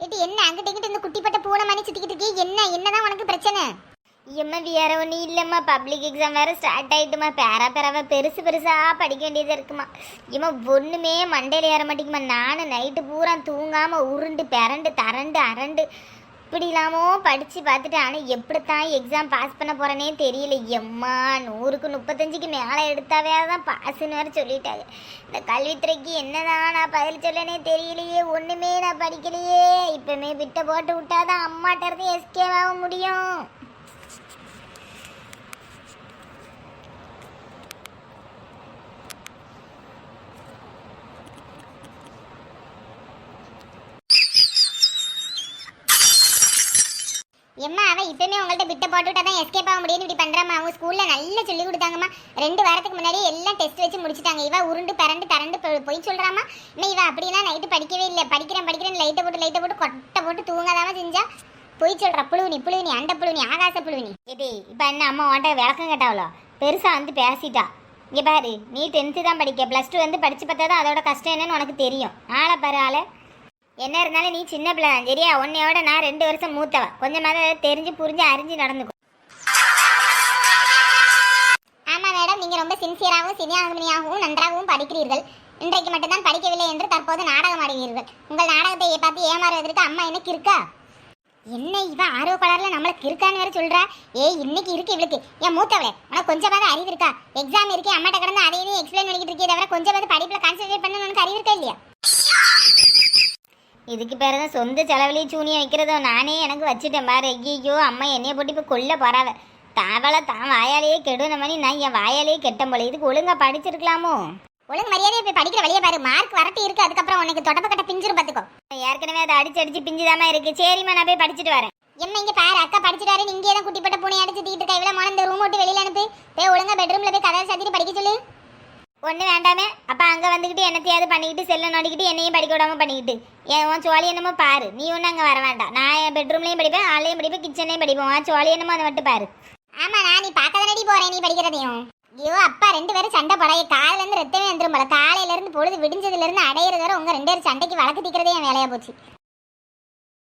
ஏட்டி என்ன அங்கிட்ட இங்கிட்ட இந்த குட்டிப்பட்ட பூனை மணி சுத்திக்கிட்டு இருக்கே, என்னதான் உனக்கு பிரச்சனை? ஏம்மா வேற ஒன்றும் இல்லைம்மா, பப்ளிக் எக்ஸாம் வேறு ஸ்டார்ட் ஆகிட்டுமா, பேராவை பெருசாக படிக்க வேண்டியதாக இருக்குமா. ஏம்மா ஒன்றுமே மண்டையில் ஏற மாட்டேங்குமா. நானும் நைட்டு பூரா தூங்காமல் உருண்டு பிறண்டு தரண்டு அரண்டு இப்படி இல்லாமல் படித்து பார்த்துட்டு, ஆனால் எப்படித்தான் எக்ஸாம் பாஸ் பண்ண போகிறேனே தெரியல. எம்மா 100க்கு 35க்கு மேலே எடுத்தாவே தான் பாஸுன்னு வேறு சொல்லிட்டாங்க. இந்த கல்வித்துறைக்கு என்னதான் நான் பதில் சொல்லனே தெரியலையே, ஒன்றுமே நான் படிக்கலையே. இப்போமே விட்ட போட்டு விட்டாதான் அம்மாட்ட இருந்து எஸ்கேவ் ஆக முடியும். எம்மா அவ இப்பவுமே உங்கள்ட்ட விட்டு போட்டுவிட்டா தான் எஸ்கேப் ஆக முடியும்னு இப்படி பண்றாமா. அவங்க ஸ்கூல்ல நல்லா சொல்லி கொடுத்தாங்கம்மா. 2 வாரத்துக்கு முன்னாடி எல்லாம் டெஸ்ட் வச்சு முடிச்சிட்டாங்க. இவ உருண்டு பரண்டு தரண்டு போய் சொல்றாமா. இன்னும் இவ அப்படிலாம் நைட்டு படிக்கவே இல்லை. படிக்கிறேன் லைட்டை போட்டு கொட்டை போட்டு தூங்காதாம செஞ்சா போய் சொல்றா. புழுவினி அண்ட புழுவினி ஆகாச புழுவினி. இது இப்போ என்ன அம்மா உன்ட்ட விளக்கம் கேட்டாவளோ பெருசாக வந்து பேசிட்டா. இங்கே பாரு, நீ 10th தான் படிக்க, +2 வந்து படித்து பார்த்தா தான் அதோட கஷ்டம் என்னன்னு உனக்கு தெரியும். ஆளை பாரு ஆளை. என்ன இருந்தாலும் நீ சின்ன பிள்ளை தான் சரியா. உன்னையோட நான் 2 வருஷம் மூத்தவ. கொஞ்சமாவது தெரிஞ்சு புரிஞ்சு அறிஞ்சு நடந்துக்கும். ஆமா மேடம், நீங்க ரொம்ப சின்சியராகவும் சினியாகவும் நன்றாகவும் படிக்கிறீர்கள். இன்றைக்கு மட்டும்தான் படிக்கவில்லை என்று தற்போது நாடகம் ஆடுவீர்கள். உங்கள் நாடகத்தை பார்த்து ஏமாறுவதற்கு அம்மா எனக்கு இருக்கா? என்ன இவ ஆர்வ கலர்ல நம்மளுக்கு இருக்கான்னு வேற சொல்றா. இன்னைக்கு இருக்கு இவளுக்கு. என் மூத்தவளே, உனக்கு கொஞ்சமாவது அறிவு இருக்கா? எக்ஸாம் இருக்கே, அம்மாட்ட கடந்து அதையும் எக்ஸ்பிளைன் பண்ணிக்கிட்டு இருக்கே தவிர கொஞ்சமாவது படிப்புல கான்சென்ட்ரேட் பண்ண உனக்கு அறிவு இருக்கா இல்லையா? இதுக்கு பேர் தான் சொந்த செலவுலேயே சூனியை வைக்கிறதோ. நானே எனக்கு வச்சுட்டேன் பாரு. ஐயோ அம்மா என்னைய போட்டு இப்போ கொல்ல போறாவ. தாவளை தான் வாயாலேயே கெடுன மணி நான் என் வாயாலேயே கெட்டம் போல. இதுக்கு ஒழுங்கா படிச்சிருக்கலாமோ? ஒழுங்கு மரியாதையை போய் படிக்கிற வழியை பாரு. மார்க் வரட்டி இருக்கு, அதுக்கப்புறம் உனக்கு தொடப்ப கட்ட பிஞ்சிரும் பாத்துக்கோ. ஏற்கனவே அதை அடிச்சு பிஞ்சுதாமா இருக்கு. சரிம்மா நான் போய் படிச்சுட்டு வரேன். எம்மா இங்க பாரு, அக்கா படிச்சுட்டு வரேன். இங்கே தான் குட்டிப்பட்ட பூனை அடிச்சு தீட்டு இருக்கா. இவ்வளோ மோன இந்த ரூம் விட்டு வெளியில அனுப்பு. போய் ஒழுங்கா பெட்ரூம்ல போய் கதை சாத்திட்டு படிக்க சொல்லு. ஒன்றும் வேண்டாமே. அப்போ அங்கே வந்துக்கிட்டு என்னத்தையாவது பண்ணிக்கிட்டு செல்லை நோண்டிக்கிட்டு என்னையும் படிக்க விடாமல் பண்ணிக்கிட்டு உன் சோழி என்னமோ பாரு. நீ ஒன்றும் அங்கே வர வேண்டாம். நான் என் பெட்ரூம்லேயும் படிப்பேன், ஹால்லையும் படிப்பேன், கிச்சன்லேயும் படிப்பேன். உன் சோழி என்னமோ அதை மட்டும் பாரு. ஆமா நான் நீ பார்க்க தானடி போறேன் நீ படிக்கிறதையும். ஐயோ அப்பா 2 பேரும் சண்டை போடாய. காலையில இருந்து ரத்தமே வந்துரும் போல. காலையில இருந்து பொழுது விடிஞ்சதுல இருந்து அடையிறது வரை உங்க 2 பேரும் சண்டைக்கு வழக்கு தீக்கிறதே என் வேலையா போச்சு.